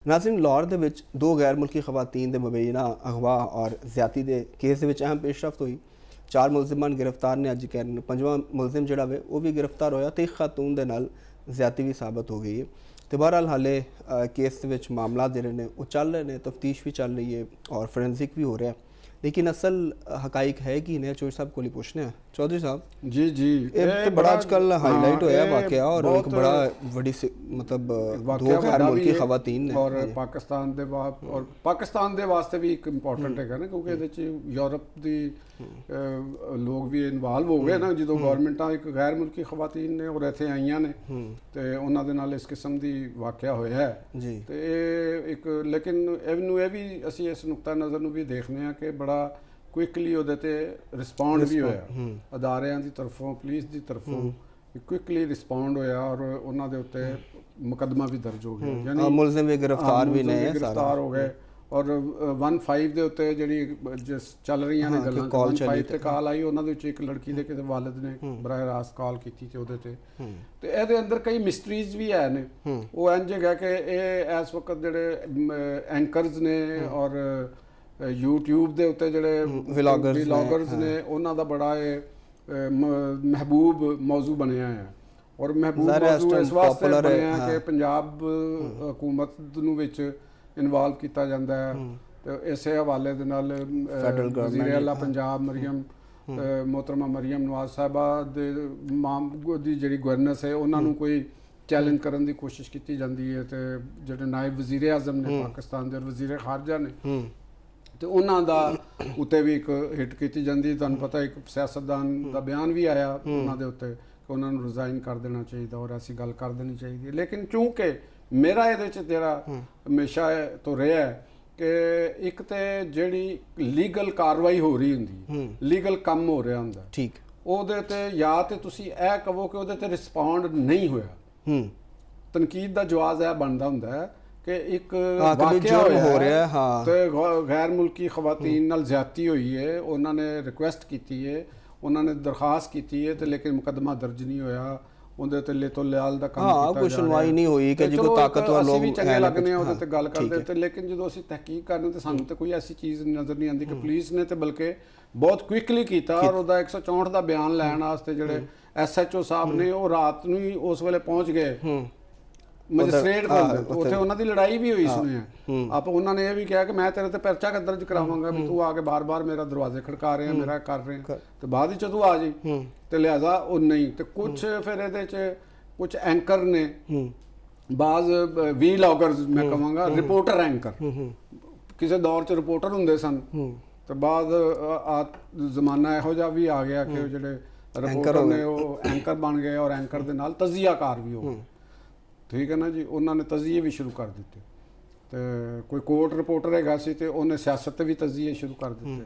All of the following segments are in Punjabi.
नाज़रीन लाहौर दे विच दो गैर मुल्की खवातीन दे मुबैना अगवा और ज़्यादती दे केस दे विच अहम पेशरफ्त हुई। 4 मुलजिमान गिरफ्तार ने अज कैन 5वां मुलजिम जिहड़ा वे वो भी गिरफ्तार होया ते खातून दे नाल ज़्यादती भी साबित हो गई है। तो बहरहाल हाले केस दे विच मामला जिहड़े ने वो चल रहे हैं, तफ्तीश भी चल रही है और फोरेंसिक भी हो रहा है, लेकिन असल हकाइक है कि इन्हें चौधरी साहब को पूछने हैं। चौधरी साहब जी जी तो बड़ा आजकल हाईलाइट होया वाकया और एक बड़ा बड़ी मतलब दो गैर मुल्की खवातीन ने और पाकिस्तान दे वास्ते भी एक इंपॉर्टेंट है ना, क्योंकि ਇਹਦੇ ਚ यूरोप ਦੀ लोग भी इन्वॉल्व हो गए ना ਜਦੋਂ ਗਵਰਨਮੈਂਟਾਂ ਇੱਕ ਗੈਰ ਮੁਲਕੀ ਖਵਾਤੀਨ ਨੇ ਔਰ ਇੱਥੇ ਆਈਆਂ ਨੇ ਤੇ ਉਹਨਾਂ ਦੇ ਨਾਲ ਇਸ ਕਿਸਮ ਦੀ ਵਾਕਿਆ ਹੋਇਆ ਹੈ ਜੀ। ਤੇ ਇਹ ਇੱਕ ਲੇਕਿਨ ਇਹਨੂੰ ਇਹ ਵੀ ਅਸੀਂ ਇਸ ਨੁਕਤਾ ਨਜ਼ਰ ਨੂੰ ਵੀ ਦੇਖਦੇ ਹਾਂ ਕਿ ਬੜਾ ਕੁਇਕਲੀ ਉਹਦੇ ਤੇ ਰਿਸਪੌਂਡ ਵੀ ਹੋਇਆ, ਅਦਾਰਿਆਂ ਦੀ ਤਰਫੋਂ ਪੁਲਿਸ ਦੀ ਤਰਫੋਂ ਕੁਇਕਲੀ ਰਿਸਪੌਂਡ ਹੋਇਆ ਔਰ ਉਹਨਾਂ ਦੇ ਉੱਤੇ ਮੁਕੱਦਮਾ ਵੀ ਦਰਜ ਹੋ ਗਿਆ, ਯਾਨੀ ਮੁਲਜ਼ਮ ਵੀ ਗ੍ਰਿਫਤਾਰ ਵੀ ਨੇ ਗ੍ਰਿਫਤਾਰ ਹੋ ਗਏ। ਔਰ 15 ਦੇ ਉੱਤੇ ਜਿਹੜੀ ਜਿਸ ਚੱਲ ਰਹੀਆਂ ਨੇ ਗੱਲਾਂ 15 ਤੇ ਕਾਲ ਆਈ, ਉਹਨਾਂ ਦੇ ਵਿੱਚ ਇੱਕ ਲੜਕੀ ਦੇ ਕਿਸੇ ਵਾਲਿਦ ਨੇ ਬਰਾਹ ਰਾਸਤ ਕਾਲ ਕੀਤੀ ਤੇ ਉਹਦੇ ਤੇ ਇਹਦੇ ਅੰਦਰ ਕਈ ਮਿਸਟਰੀਜ਼ ਵੀ ਹੈ ਨੇ। ਉਹ ਇੰਝ ਹੈਗਾ ਕਿ ਇਹ ਇਸ ਵਕਤ ਜਿਹੜੇ ਐਂਕਰਸ ਨੇ ਔਰ YouTube ਦੇ ਉੱਤੇ ਜਿਹੜੇ ਵਲੌਗਰਸ ਨੇ ਉਹਨਾਂ ਦਾ ਬੜਾ ਇਹ ਮਹਿਬੂਬ ਮੌਜੂ ਬਣਿਆ ਹੈ। ਔਰ ਮਹਿਬੂਬ ਮੌਜੂ ਇਸ ਵਾਸਤੇ ਬਣਿਆ ਕਿ ਪੰਜਾਬ ਹਕੂਮਤ ਨੂੰ ਵਿੱਚ ਇਨਵੋਲਵ ਕੀਤਾ ਜਾਂਦਾ ਹੈ। ਤੇ ਇਸੇ ਹਵਾਲੇ ਦੇ ਨਾਲ ਵਜ਼ੀਰ ਆਲਾ ਪੰਜਾਬ ਮਰੀਮ मोहतरमा मरीम नवाज साहबा ਦੀ ਜਿਹੜੀ ਗਵਰਨੈਂਸ ਹੈ ਉਹਨਾਂ ਨੂੰ ਕੋਈ ਚੈਲੰਜ ਕਰਨ ਦੀ ਕੋਸ਼ਿਸ਼ ਕੀਤੀ ਜਾਂਦੀ ਹੈ। ਤੇ ਜਿਹੜੇ ਨਾਇਬ ਵਜ਼ੀਰ ਆਜ਼ਮ ਨੇ ਪਾਕਿਸਤਾਨ ਦੇ ਵਜ਼ੀਰ ਖਾਰਜਾ ਨੇ ਤੇ ਉਹਨਾਂ ਦਾ ਉੱਤੇ ਵੀ ਇੱਕ ਹਿੱਟ ਕੀਤੀ ਜਾਂਦੀ। ਤੁਹਾਨੂੰ ਪਤਾ ਇੱਕ ਸਿਆਸਤਦਾਨ ਦਾ ਬਿਆਨ ਵੀ ਆਇਆ ਉਹਨਾਂ ਦੇ ਉੱਤੇ ਕਿ ਉਹਨਾਂ ਨੂੰ ਰਿਜ਼ਾਈਨ ਕਰ ਦੇਣਾ ਚਾਹੀਦਾ ਔਰ ਐਸੀ ਗੱਲ ਕਰ ਦੇਣੀ ਚਾਹੀਦੀ ਹੈ। ਲੇਕਿਨ ਚੂੰਕਿ ਮੇਰਾ ਇਹਦੇ 'ਚ ਜਿਹੜਾ ਹਮੇਸ਼ਾ ਤੋਂ ਰਿਹਾ ਹੈ ਕਿ ਇੱਕ ਤੇ ਜਿਹੜੀ ਲੀਗਲ ਕਾਰਵਾਈ ਹੋ ਰਹੀ ਹੁੰਦੀ, ਲੀਗਲ ਕੰਮ ਹੋ ਰਿਹਾ ਹੁੰਦਾ, ਠੀਕ, ਉਹਦੇ ਤੇ ਜਾਂ ਤੇ ਤੁਸੀਂ ਇਹ ਕਹੋ ਕਿ ਉਹਦੇ ਤੇ ਰਿਸਪੌਂਡ ਨਹੀਂ ਹੋਇਆ, ਤਨਕੀਦ ਦਾ ਜਵਾਬ ਇਹ ਬਣਦਾ ਹੁੰਦਾ ਹੈ ਕਿ ਇੱਕ ਵਾਕਿਆ ਹੋ ਰਿਹਾ ਹਾਂ ਤੇ ਗੈਰ ਮੁਲਕੀ ਖਵਾਤੀਨ ਨਾਲ ਜ਼ਿਆਦਤੀ ਹੋਈ ਹੈ, ਉਹਨਾਂ ਨੇ ਰਿਕੁਐਸਟ ਕੀਤੀ ਹੈ, ਉਹਨਾਂ ਨੇ ਦਰਖਾਸਤ ਕੀਤੀ ਹੈ ਤੇ ਲੇਕਿਨ ਮੁਕੱਦਮਾ ਦਰਜ ਨਹੀਂ ਹੋਇਆ, ਉਹਦੇ ਤੇ ਲੇਤੋ ਲਿਆਲ ਦਾ ਕੰਮ ਕੀਤਾ ਕੋਈ ਸੁਣਵਾਈ ਨਹੀਂ ਹੋਈ ਕਿ ਕੋਈ ਤਾਕਤਵਰ ਲੋਕ ਵੀ ਚੰਗੇ ਲੱਗਨੇ ਉਹਦੇ ਤੇ ਗੱਲ ਕਰਦੇ ਤੇ ਲੇਕਿਨ ਜਦੋਂ ਅਸੀਂ ਤਹਿਕੀਕ ਕਰਦੇ ਤੇ ਸਾਨੂੰ ਤੇ ਕੋਈ ਐਸੀ ਚੀਜ਼ ਨਜ਼ਰ ਨਹੀਂ ਆਉਂਦੀ ਕਿ ਪੁਲਿਸ ਨੇ ਤੇ ਬਲਕਿ ਬਹੁਤ ਕੁਇਕਲੀ ਕੀਤਾ ਔਰ ਉਹਦਾ 164 ਦਾ ਬਿਆਨ ਲੈਣ ਵਾਸਤੇ ਜਿਹੜੇ SHO ਸਾਹਿਬ ਨੇ ਉਹ ਰਾਤ ਨੂੰ ਹੀ ਉਸ ਵੇਲੇ ਪਹੁੰਚ ਗਏ ਮੈਜਿਸਟ੍ਰੇਟ ਕੋਲ। ਉੱਥੇ ਉਹਨਾਂ ਦੀ ਲੜਾਈ ਵੀ ਹੋਈ ਸੁਣਿਆ ਆਪਾਂ, ਉਹਨਾਂ ਨੇ ਇਹ ਵੀ ਕਿਹਾ ਕਿ ਮੈਂ ਤੇਰੇ ਤੇ ਪਰਚਾ ਦਰਜ ਕਰਾਵਾਂਗਾ ਵੀ ਤੂੰ ਆ ਕੇ ਬਾਰ-ਬਾਰ ਮੇਰਾ ਦਰਵਾਜ਼ੇ ਖੜਕਾ ਰਿਹਾ, ਮੇਰਾ ਕਰ ਰਿਹਾ ਤੇ ਬਾਅਦ ਵਿੱਚ ਤੂੰ ਆ ਜੀ ਤੇ ਲਿਹਾਜ਼ਾ ਉਹ ਨਹੀਂ। ਤੇ ਕੁਝ ਫਿਰ ਇਹਦੇ 'ਚ ਕੁਝ ਐਂਕਰ ਨੇ, ਬਾਜ਼ ਵੀਲੌਗਰਸ ਮੈਂ ਕਹਾਂਗਾ, ਰਿਪੋਰਟਰ ਐਂਕਰ ਕਿਸੇ ਦੌਰ 'ਚ ਰਿਪੋਰਟਰ ਹੁੰਦੇ ਸਨ ਤੇ ਬਾਅਦ ਜ਼ਮਾਨਾ ਇਹੋ ਜਿਹਾ ਵੀ ਆ ਗਿਆ ਕਿ ਜਿਹੜੇ ਰਿਪੋਰਟਰ ਨੇ ਉਹ ਐਂਕਰ ਬਣ ਗਏ ਔਰ ਐਂਕਰ ਦੇ ਨਾਲ ਤਜ਼ੀਆਕਾਰ ਵੀ ਹੋ ਗਏ। ਠੀਕ ਹੈ ਨਾ ਜੀ, ਉਹਨਾਂ ਨੇ ਤਜ਼ੀਏ ਵੀ ਸ਼ੁਰੂ ਕਰ ਦਿੱਤੇ ਤੇ ਕੋਈ ਕੋਰਟ ਰਿਪੋਰਟਰ ਹੈਗਾ ਸੀ ਤੇ ਉਹਨੇ ਸਿਆਸਤ ਤੇ ਵੀ ਤਜ਼ੀਏ ਸ਼ੁਰੂ ਕਰ ਦਿੱਤੇ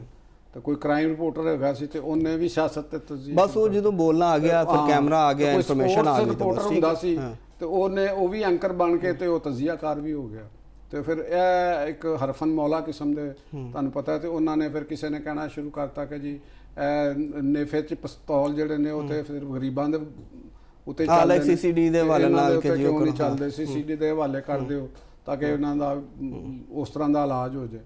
ਤੇ ਕੋਈ ਕ੍ਰਾਈਮ ਰਿਪੋਰਟਰ ਹੈਗਾ ਸੀ ਤੇ ਉਹਨੇ ਵੀ ਸਿਆਸਤ ਤੇ ਤਜ਼ੀਏ, ਬਸ ਉਹ ਜਦੋਂ ਬੋਲਣਾ ਆ ਗਿਆ ਫਿਰ ਕੈਮਰਾ ਆ ਗਿਆ, ਇਨਫੋਰਮੇਸ਼ਨ ਆ ਗਈ, ਰਿਪੋਰਟਰ ਹੁੰਦਾ ਸੀ ਤੇ ਉਹਨੇ ਉਹ ਵੀ ਐਂਕਰ ਬਣ ਕੇ ਤੇ ਉਹ ਤਜ਼ੀਆਕਾਰ ਵੀ ਹੋ ਗਿਆ। ਤੇ ਫਿਰ ਇਹ ਇੱਕ ਹਰਫਨ ਮੌਲਾ ਕਿਸਮ ਦੇ ਤੁਹਾਨੂੰ ਪਤਾ ਤੇ ਉਹਨਾਂ ਨੇ ਫਿਰ ਕਿਸੇ ਨੇ ਕਹਿਣਾ ਸ਼ੁਰੂ ਕਰਤਾ ਕਿ ਜੀ ਨੇਫੇ 'ਚ ਪਿਸਤੌਲ ਜਿਹੜੇ ਨੇ ਉਹ ਤੇ ਫਿਰ ਗਰੀਬਾਂ ਦੇ ਉੱਤੇ ਚੱਲਦੇ ਨੇ, CCD ਦੇ ਹਵਾਲੇ ਨਾਲ ਕਿ ਜੀ ਉਹ ਨਹੀਂ ਚੱਲਦੇ, CCD ਦੇ ਹਵਾਲੇ ਕਰ ਦਿਓ ਤਾਂ ਕਿ ਉਹਨਾਂ ਦਾ ਉਸ ਤਰ੍ਹਾਂ ਦਾ ਇਲਾਜ ਹੋ ਜਾਏ।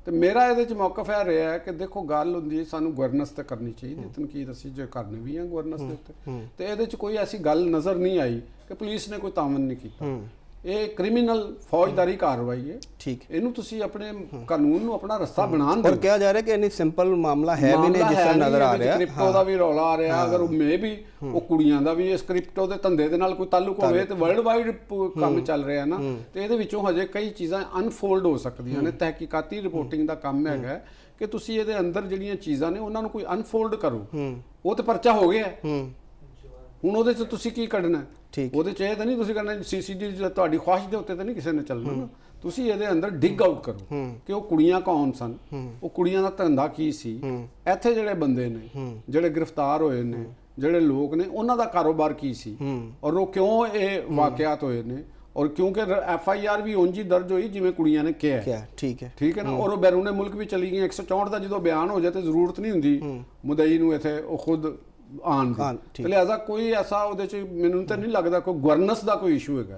ਤੇ ਮੇਰਾ ਇਹਦੇ 'ਚ ਮੌਕਫ ਇਹ ਰਿਹਾ ਹੈ ਕਿ ਦੇਖੋ ਗੱਲ ਹੁੰਦੀ ਸਾਨੂੰ ਗਵਰਨੈਂਸ ਤੇ ਕਰਨੀ ਚਾਹੀਦੀ, ਤਨਕੀਦ ਅਸੀਂ ਜੇ ਕਰਨੀ ਵੀ ਹੈ ਗਵਰਨੈਂਸ ਦੇ ਉੱਤੇ ਤੇ ਇਹਦੇ 'ਚ ਕੋਈ ਐਸੀ ਗੱਲ ਨਜ਼ਰ ਨਹੀਂ ਆਈ ਕਿ ਪੁਲਿਸ ਨੇ ਕੋਈ ਤਾਮਨ ਨਹੀਂ ਕੀਤਾ। ਇਹ ਕ੍ਰਿਮੀਨਲ ਫੌਜਦਾਰੀ ਕਾਰਵਾਈ ਹੈ, ਠੀਕ, ਇਹਨੂੰ ਤੁਸੀਂ ਆਪਣੇ ਕਾਨੂੰਨ ਨੂੰ ਆਪਣਾ ਰਸਤਾ ਬਣਾਉਣ ਦਿਓ। ਔਰ ਕਿਹਾ ਜਾ ਰਿਹਾ ਕਿ ਇਨੀ ਸਿੰਪਲ ਮਾਮਲਾ ਹੈ ਵੀ ਨਹੀਂ ਜਿਸ ਤਰ੍ਹਾਂ ਨਜ਼ਰ ਆ ਰਿਹਾ, ਕ੍ਰਿਪਟੋ ਦਾ ਵੀ ਰੌਲਾ ਆ ਰਿਹਾ, ਅਗਰ ਉਹ ਮੇ ਵੀ ਉਹ ਕੁੜੀਆਂ ਦਾ ਵੀ ਇਸ ਕ੍ਰਿਪਟੋ ਦੇ ਧੰਦੇ ਦੇ ਨਾਲ ਕੋਈ ਤਾਲੁਕ ਹੋਵੇ ਤੇ ਵਰਲਡ ਵਾਈਡ ਕੰਮ ਚੱਲ ਰਿਹਾ ਨਾ ਤੇ ਇਹਦੇ ਵਿੱਚੋਂ ਹਜੇ ਕਈ ਚੀਜ਼ਾਂ ਅਨਫੋਲਡ ਹੋ ਸਕਦੀਆਂ ਨੇ। ਤਹਿਕੀਕਾਤੀ ਰਿਪੋਰਟਿੰਗ ਦਾ ਕੰਮ ਹੈਗਾ ਕਿ ਤੁਸੀਂ ਇਹਦੇ ਅੰਦਰ ਜਿਹੜੀਆਂ ਚੀਜ਼ਾਂ ਨੇ ਉਹਨਾਂ ਨੂੰ ਕੋਈ ਅਨਫੋਲਡ ਕਰੋ। ਉਹ ਤੇ ਪਰਚਾ ਹੋ ਗਿਆ, ਹੁਣ ਉਹਦੇ 'ਚ ਤੁਸੀਂ ਕੀ ਕੱਢਣਾ? ਉਹਦੇ 'ਚ ਇਹ ਤਾਂ ਨਹੀਂ ਤੁਸੀਂ ਕਰਨਾ CCD ਤੁਹਾਡੀ ਖੁਆਇਸ਼ ਦੇ ਉੱਤੇ ਤਾਂ ਨਹੀਂ ਕਿਸੇ ਨੇ ਚੱਲਣਾ। ਤੁਸੀਂ ਇਹਦੇ ਅੰਦਰ ਡਿਗ ਆਊਟ ਕਰੋ ਕਿ ਉਹ ਕੁੜੀਆਂ ਕੌਣ ਸਨ, ਉਹ ਕੁੜੀਆਂ ਦਾ ਧੰਦਾ ਕੀ ਸੀ, ਇੱਥੇ ਜਿਹੜੇ ਬੰਦੇ ਨੇ ਜਿਹੜੇ ਗ੍ਰਿਫਤਾਰ ਹੋਏ ਨੇ, ਜਿਹੜੇ ਲੋਕ ਨੇ ਉਹਨਾਂ ਦਾ ਕਾਰੋਬਾਰ ਕੀ ਸੀ ਔਰ ਉਹ ਕਿਉਂ ਇਹ ਵਾਕਿਆਤ ਹੋਏ ਨੇ ਔਰ ਕਿਉਂਕਿ FIR ਵੀ ਉਂਝ ਹੀ ਦਰਜ ਹੋਈ ਜਿਵੇਂ ਕੁੜੀਆਂ ਨੇ ਕਿਹਾ। ਠੀਕ ਹੈ ਨਾ, ਔਰ ਉਹ ਬੈਰੂਨੇ ਮੁਲਕ ਵੀ ਚਲੀ ਗਈ। 164 ਦਾ ਜਦੋਂ ਬਿਆਨ ਹੋ ਜਾਏ ਤੇ ਜ਼ਰੂਰਤ ਨਹੀਂ ਹੁੰਦੀ ਮੁਦਈ ਨੂੰ ਇੱਥੇ ਉਹ ਖੁਦ ਆਉਣ ਦੀ। ਲਿਹਾਜ਼ਾ ਕੋਈ ਐਸਾ ਉਹਦੇ 'ਚ ਮੈਨੂੰ ਤਾਂ ਨਹੀਂ ਲੱਗਦਾ ਕੋਈ ਗਵਰਨੈਂਸ ਦਾ ਕੋਈ ਇਸ਼ੂ ਹੈਗਾ।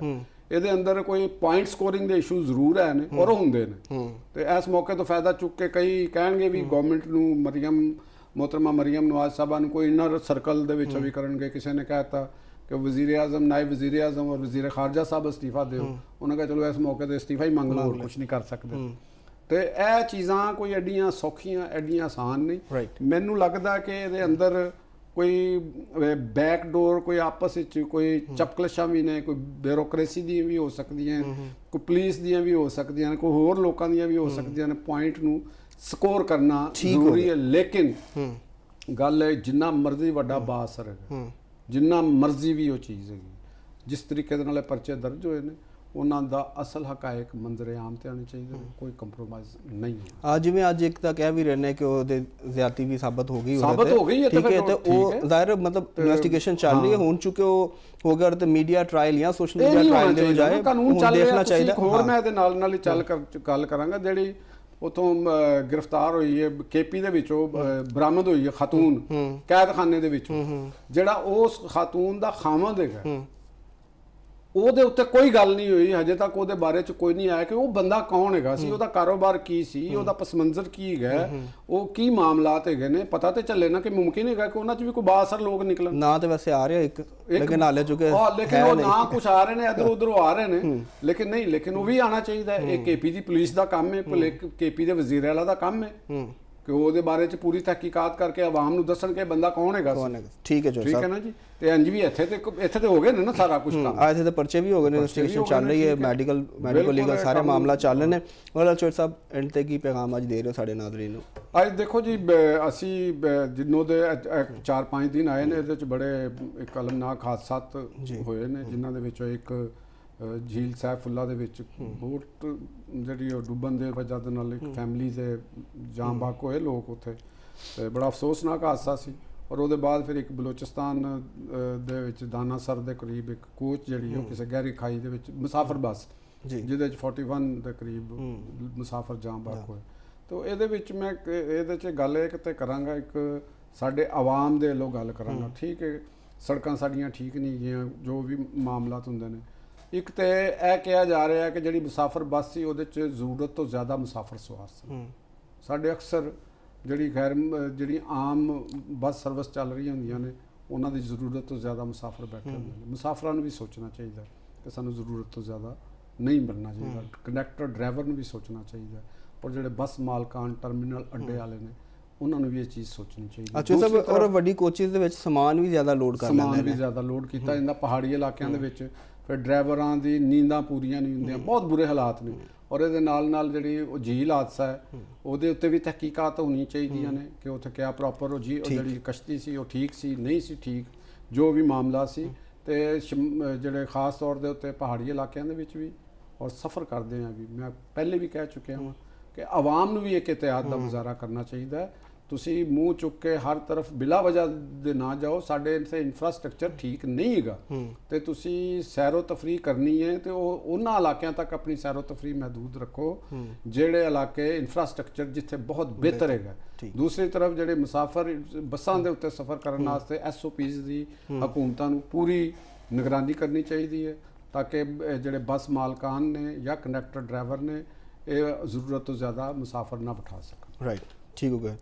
ਇਹਦੇ ਅੰਦਰ ਕੋਈ ਪੁਆਇੰਟ ਸਕੋਰਿੰਗ ਦੇ ਇਸ਼ੂ ਜ਼ਰੂਰ ਹੈ ਨੇ ਔਰ ਉਹ ਹੁੰਦੇ ਨੇ ਤੇ ਇਸ ਮੌਕੇ ਤੋਂ ਫਾਇਦਾ ਚੁੱਕ ਕੇ ਕਈ ਕਹਿਣਗੇ ਵੀ ਗਵਰਨਮੈਂਟ ਨੂੰ मोहतरमा मरियम नवाज साहबा ਨੂੰ ਕੋਈ ਇਨਰ ਸਰਕਲ ਦੇ ਵਿੱਚ ਵੀ ਕਰਨਗੇ। ਕਿਸੇ ਨੇ ਕਹਿਤਾ ਕਿ ਵਜ਼ੀਰ ਆਜ਼ਮ ਨਾਇਬ ਵਜ਼ੀਰ ਆਜ਼ਮ ਔਰ ਵਜ਼ੀਰ ਖਾਰਜਾ ਸਾਹਿਬ ਅਸਤੀਫਾ ਦਿਓ, ਉਹਨਾਂ ਕਹੇ ਚਲੋ ਇਸ ਮੌਕੇ ਤੇ ਅਸਤੀਫਾ ਹੀ ਮੰਗ ਲਓ, ਹੋਰ ਕੁਝ ਨਹੀਂ ਕਰ ਸਕਦੇ। ਤੇ ਇਹ ਚੀਜ਼ਾਂ ਕੋਈ ਐਡੀਆਂ ਸੌਖੀਆਂ ਐਡੀਆਂ ਆਸਾਨ ਨਹੀਂ। ਮੈਨੂੰ ਲੱਗਦਾ ਕਿ ਇਹਦੇ ਅੰਦਰ ਕੋਈ ਬੈਕ ਡੋਰ ਕੋਈ ਆਪਸ ਵਿੱਚ ਕੋਈ ਚਪਕਲਸ਼ਾਂ ਵੀ ਨੇ, ਕੋਈ ਬਿਊਰੋਕ੍ਰੇਸੀ ਦੀਆਂ ਵੀ ਹੋ ਸਕਦੀਆਂ, ਕੋਈ ਪੁਲਿਸ ਦੀਆਂ ਵੀ ਹੋ ਸਕਦੀਆਂ ਨੇ, ਕੋਈ ਹੋਰ ਲੋਕਾਂ ਦੀਆਂ ਵੀ ਹੋ ਸਕਦੀਆਂ ਨੇ। ਪੁਆਇੰਟ ਨੂੰ ਸਕੋਰ ਕਰਨਾ ਜ਼ਰੂਰੀ ਹੈ, ਲੇਕਿਨ ਗੱਲ ਹੈ ਜਿੰਨਾ ਮਰਜ਼ੀ ਵੱਡਾ ਬਾਅਸਰ ਹੈ, ਜਿੰਨਾ ਮਰਜ਼ੀ ਵੀ ਉਹ ਚੀਜ਼ ਹੈਗੀ, ਜਿਸ ਤਰੀਕੇ ਦੇ ਨਾਲ ਇਹ ਪਰਚੇ ਦਰਜ ਹੋਏ ਨੇ ਉਹਨਾਂ ਦਾ ਅਸਲ ਹਕਾਇਕ ਮੰਜ਼ਰੇ ਆਮ ਤੇ ਆਉਣੇ ਚਾਹੀਦੇ ਨੇ, ਕੋਈ ਕੰਪਰੋਮਾਈਜ਼ ਨਹੀਂ ਹੈ। ਜਿਵੇਂ ਅੱਜ ਇੱਕ ਤਾਂ ਕਹਿ ਵੀ ਰਹੇ ਨੇ ਕਿ ਉਹਦੇ ਜ਼ਿਆਦਤੀ ਵੀ ਸਾਬਤ ਹੋ ਗਈ ਹੈ, ਠੀਕ ਹੈ, ਤੇ ਉਹ ਜ਼ਾਹਿਰ ਮਤਲਬ ਇਨਵੈਸਟੀਗੇਸ਼ਨ ਚੱਲ ਰਹੀ ਹੈ, ਹੁਣ ਚੁੱਕੇ ਉਹ ਹੋ ਗਿਆ ਤੇ ਮੀਡੀਆ ਟ੍ਰਾਇਲ ਜਾਂ ਸੋਸ਼ਲ ਮੀਡੀਆ ਟ੍ਰਾਇਲ ਦੇ ਬਜਾਏ ਕਾਨੂੰਨ ਚੱਲ ਰਿਹਾ ਚਾਹੀਦਾ। ਹੋਰ ਮੈਂ ਇਹਦੇ ਨਾਲ ਹੀ ਚੱਲ ਗੱਲ ਕਰਾਂਗਾ, ਜਿਹੜੀ ਉਥੋਂ ਗ੍ਰਿਫਤਾਰ ਹੋਈ ਹੈ ਕੇਪੀ ਦੇ ਵਿੱਚੋਂ ਬਰਾਮਦ ਹੋਈ ਹੈ ਖਾਤੂਨ ਕੈਦਖਾਨੇ ਦੇ ਵਿੱਚੋਂ, ਜਿਹੜਾ ਉਸ ਖਾਤੂਨ ਦਾ ਖਾਮਦ ਹੈਗਾ ਉਹਦੇ ਉੱਤੇ ਕੋਈ ਗੱਲ ਨਹੀਂ ਹੋਈ ਹਜੇ ਤੱਕ, ਉਹਦੇ ਬਾਰੇ ਚ ਕੋਈ ਨਹੀਂ ਆਇਆ ਕਿ ਉਹ ਬੰਦਾ ਕੌਣ ਹੈਗਾ ਸੀ, ਉਹਦਾ ਕਾਰੋਬਾਰ ਕੀ ਸੀ, ਉਹਦਾ ਪਸਮੰਜ਼ਰ ਕੀ ਹੈਗਾ, ਉਹ ਕੀ ਮਾਮਲਾਤ ਹੈਗੇ ਨੇ, ਪਤਾ ਤੇ ਚੱਲੇ ਨਾ ਕਿ ਮੁਮਕਿਨ ਹੈਗਾ ਕਿ ਉਹਨਾਂ ਚ ਵੀ ਕੋਈ ਬਾਅਸਰ ਲੋਕ ਨਿਕਲਣ। ਨਾ ਤੇ ਵੈਸੇ ਆ ਰਿਹਾ ਇੱਕ ਲੇਕਿਨ ਹਾਲੇ ਚੁੱਕੇ ਲੇਕਿਨ ਉਹ ਨਾ ਕੁਝ ਆ ਰਹੇ ਨੇ ਇਧਰ ਉਧਰੋਂ ਆ ਰਹੇ ਨੇ, ਲੇਕਿਨ ਨਹੀਂ, ਲੇਕਿਨ ਉਹ ਵੀ ਆਣਾ ਚਾਹੀਦਾ ਹੈ। ਇਹ ਕੇਪੀ ਦੀ ਪੁਲਿਸ ਦਾ ਕੰਮ ਹੈ, ਕੇਪੀ ਦੇ ਵਜ਼ੀਰ ਆਲਾ ਦਾ ਕੰਮ ਹੈ ਕਿ ਉਹਦੇ ਬਾਰੇ ਚ ਪੂਰੀ ਤਹਿਕੀਕਾਤ ਕਰਕੇ ਆਵਾਮ ਨੂੰ ਦੱਸਣ ਕਿ ਬੰਦਾ ਕੌਣ ਹੈਗਾ। ਠੀਕ ਹੈ ਠੀਕ ਹੈ ਨਾ ਜੀ। ਤੇ ਇੰਜ ਵੀ ਇੱਥੇ ਤੇ ਹੋ ਗਏ ਨੇ ਨਾ ਸਾਰਾ ਕੁਝ ਕੰਮ, ਇੱਥੇ ਤੇ ਪਰਚੇ ਵੀ ਹੋ ਗਏ ਨੇ, ਇਨਵੈਸਟੀਗੇਸ਼ਨ ਚੱਲ ਰਹੀ ਹੈ, ਮੈਡੀਕਲ ਲੀਗਲ ਸਾਰੇ ਮਾਮਲਾ ਚੱਲ ਰਹੇ ਨੇ। ਔਰ ਚੋਰ ਸਾਹਿਬ ਐਂਡ ਤੇ ਕੀ ਪੈਗਾਮ ਅੱਜ ਦੇ ਰਹੇ ਹੋ ਸਾਡੇ ਨਾਜ਼ਰੀਨ ਨੂੰ? ਅੱਜ ਦੇਖੋ ਜੀ, ਅਸੀਂ ਜਿੰਨੋਂ ਦੇ 4-5 ਦਿਨ ਆਏ ਨੇ, ਇਹਦੇ ਚ ਬੜੇ ਕਲਮਨਾਕ ਹਾਦਸਾਤ ਹੋਏ ਨੇ, ਜਿਨ੍ਹਾਂ ਦੇ ਵਿੱਚੋਂ ਇੱਕ ਝੀਲ ਸੈਫੁੱਲਾ ਦੇ ਵਿੱਚ ਬੋਟ ਜਿਹੜੀ ਉਹ ਡੁੱਬਣ ਦੇ ਵਜ੍ਹਾ ਦੇ ਨਾਲ ਇੱਕ ਫੈਮਿਲੀ ਦੇ ਜਾਨ ਬਾਕ ਹੋਏ ਲੋਕ ਉੱਥੇ, ਤੇ ਬੜਾ ਅਫਸੋਸਨਾਕ ਹਾਦਸਾ ਸੀ। ਔਰ ਉਹਦੇ ਬਾਅਦ ਫਿਰ ਇੱਕ ਬਲੋਚਿਸਤਾਨ ਦੇ ਵਿੱਚ ਦਾਨਾਸਰ ਦੇ ਕਰੀਬ ਇੱਕ ਕੋਚ ਜਿਹੜੀ ਉਹ ਕਿਸੇ ਗਹਿਰੀ ਖਾਈ ਦੇ ਵਿੱਚ ਮੁਸਾਫਰ ਬੱਸ ਜਿਹਦੇ ਵਿੱਚ 41 ਦੇ ਕਰੀਬ ਮੁਸਾਫਰ ਜਾਨ ਬਾਕ ਹੋਏ। ਤਾਂ ਇਹਦੇ ਵਿੱਚ ਮੈਂ ਇਹਦੇ 'ਚ ਗੱਲ ਇਹ ਕਿਤੇ ਕਰਾਂਗਾ, ਇੱਕ ਸਾਡੇ ਆਵਾਮ ਦੇ ਵੱਲੋਂ ਗੱਲ ਕਰਾਂਗਾ। ਠੀਕ ਹੈ, ਸੜਕਾਂ ਸਾਡੀਆਂ ਠੀਕ ਨਹੀਂ ਗਈਆਂ, ਜੋ ਵੀ ਮਾਮਲਾਤ ਹੁੰਦੇ ਨੇ। ਇੱਕ ਤੇ ਇਹ ਕਿਹਾ ਜਾ ਰਿਹਾ ਕਿ ਜਿਹੜੀ ਮੁਸਾਫਰ ਬੱਸ ਸੀ ਉਹਦੇ 'ਚ ਜ਼ਰੂਰਤ ਤੋਂ ਜ਼ਿਆਦਾ ਮੁਸਾਫਰ ਸਵਾਰ ਸਨ। ਸਾਡੇ ਅਕਸਰ ਜਿਹੜੀ ਆਮ ਬੱਸ ਸਰਵਿਸ ਚੱਲ ਰਹੀਆਂ ਹੁੰਦੀਆਂ ਨੇ, ਉਹਨਾਂ ਦੀ ਜ਼ਰੂਰਤ ਤੋਂ ਜ਼ਿਆਦਾ ਮੁਸਾਫਰ ਬੈਠੇ ਹੁੰਦੇ ਨੇ। ਮੁਸਾਫਰਾਂ ਨੂੰ ਵੀ ਸੋਚਣਾ ਚਾਹੀਦਾ ਕਿ ਸਾਨੂੰ ਜ਼ਰੂਰਤ ਤੋਂ ਜ਼ਿਆਦਾ ਨਹੀਂ ਬਣਨਾ ਚਾਹੀਦਾ। ਕੰਡਕਟਰ ਡਰਾਈਵਰ ਨੂੰ ਵੀ ਸੋਚਣਾ ਚਾਹੀਦਾ, ਔਰ ਜਿਹੜੇ ਬੱਸ ਮਾਲਕਾਨ ਟਰਮੀਨਲ ਅੱਡੇ ਵਾਲੇ ਨੇ ਉਹਨਾਂ ਨੂੰ ਵੀ ਇਹ ਚੀਜ਼ ਸੋਚਣੀ ਚਾਹੀਦੀ ਹੈ। ਅੱਛਾ ਸਰ, ਔਰ ਵੱਡੀ ਕੋਚਿਸ ਦੇ ਵਿੱਚ ਸਮਾਨ ਵੀ ਜ਼ਿਆਦਾ ਲੋਡ ਕਰ ਲੈਂਦੇ ਨੇ, ਸਮਾਨ ਵੀ ਜ਼ਿਆਦਾ ਲੋਡ ਕੀਤਾ ਜਾਂਦਾ ਪਹਾੜੀ ਇਲਾਕਿਆਂ ਦੇ ਵਿੱਚ। ਫਿਰ ਡਰਾਈਵਰਾਂ ਦੀ ਨੀਂਦਾਂ ਪੂਰੀਆਂ ਨਹੀਂ ਹੁੰਦੀਆਂ, ਬਹੁਤ ਬੁਰੇ ਹਾਲਾਤ ਨੇ। ਔਰ ਇਹਦੇ ਨਾਲ ਜਿਹੜੀ ਉਹ ਝੀਲ ਹਾਦਸਾ ਹੈ ਉਹਦੇ ਉੱਤੇ ਵੀ ਤਹਿਕੀਕਾਤ ਹੋਣੀ ਚਾਹੀਦੀਆਂ ਨੇ ਕਿ ਉੱਥੇ ਕਿਆ ਪ੍ਰੋਪਰ ਉਹ ਜਿਹੜੀ ਕਸ਼ਤੀ ਸੀ ਉਹ ਠੀਕ ਸੀ ਨਹੀਂ ਸੀ ਠੀਕ, ਜੋ ਵੀ ਮਾਮਲਾ ਸੀ। ਤੇ ਜਿਹੜੇ ਖਾਸ ਤੌਰ ਦੇ ਉੱਤੇ ਪਹਾੜੀ ਇਲਾਕਿਆਂ ਦੇ ਵਿੱਚ ਵੀ ਔਰ ਸਫ਼ਰ ਕਰਦੇ ਹਾਂ ਵੀ, ਮੈਂ ਪਹਿਲੇ ਵੀ ਕਹਿ ਚੁੱਕਿਆ ਹਾਂ ਕਿ ਆਵਾਮ ਨੂੰ ਵੀ ਇੱਕ ਇਤਿਹਾਦ ਦਾ ਗੁਜ਼ਾਰਾ ਕਰਨਾ ਚਾਹੀਦਾ ਹੈ। ਤੁਸੀਂ ਮੂੰਹ ਚੁੱਕ ਕੇ ਹਰ ਤਰਫ ਬਿਲਾ ਵਜ੍ਹਾ ਦੇ ਨਾ ਜਾਓ। ਸਾਡੇ ਇੱਥੇ ਇਨਫਰਾਸਟ੍ਰਕਚਰ ਠੀਕ ਨਹੀਂ ਹੈਗਾ, ਤੇ ਤੁਸੀਂ ਸੈਰੋ ਤਫਰੀਹ ਕਰਨੀ ਹੈ ਤੇ ਉਹ ਉਹਨਾਂ ਇਲਾਕਿਆਂ ਤੱਕ ਆਪਣੀ ਸੈਰੋ ਤਫਰੀਹ ਮਹਿਦੂਦ ਰੱਖੋ ਜਿਹੜੇ ਇਲਾਕੇ ਇਨਫਰਾਸਟ੍ਰਕਚਰ ਜਿੱਥੇ ਬਹੁਤ ਬਿਹਤਰ ਹੈਗਾ। ਦੂਸਰੀ ਤਰਫ ਜਿਹੜੇ ਮੁਸਾਫਰ ਬੱਸਾਂ ਦੇ ਉੱਤੇ ਸਫ਼ਰ ਕਰਨ ਵਾਸਤੇ SOPs ਦੀ ਹਕੂਮਤਾਂ ਨੂੰ ਪੂਰੀ ਨਿਗਰਾਨੀ ਕਰਨੀ ਚਾਹੀਦੀ ਹੈ, ਤਾਂ ਕਿ ਜਿਹੜੇ ਬੱਸ ਮਾਲਕਾਨ ਨੇ ਜਾਂ ਕੰਡਕਟਰ ਡਰਾਈਵਰ ਨੇ ਇਹ ਜ਼ਰੂਰਤ ਤੋਂ ਜ਼ਿਆਦਾ ਮੁਸਾਫਰ ਨਾ ਬਿਠਾ ਸਕਣ। ਰਾਈਟ, ਠੀਕ ਹੋ ਗਿਆ।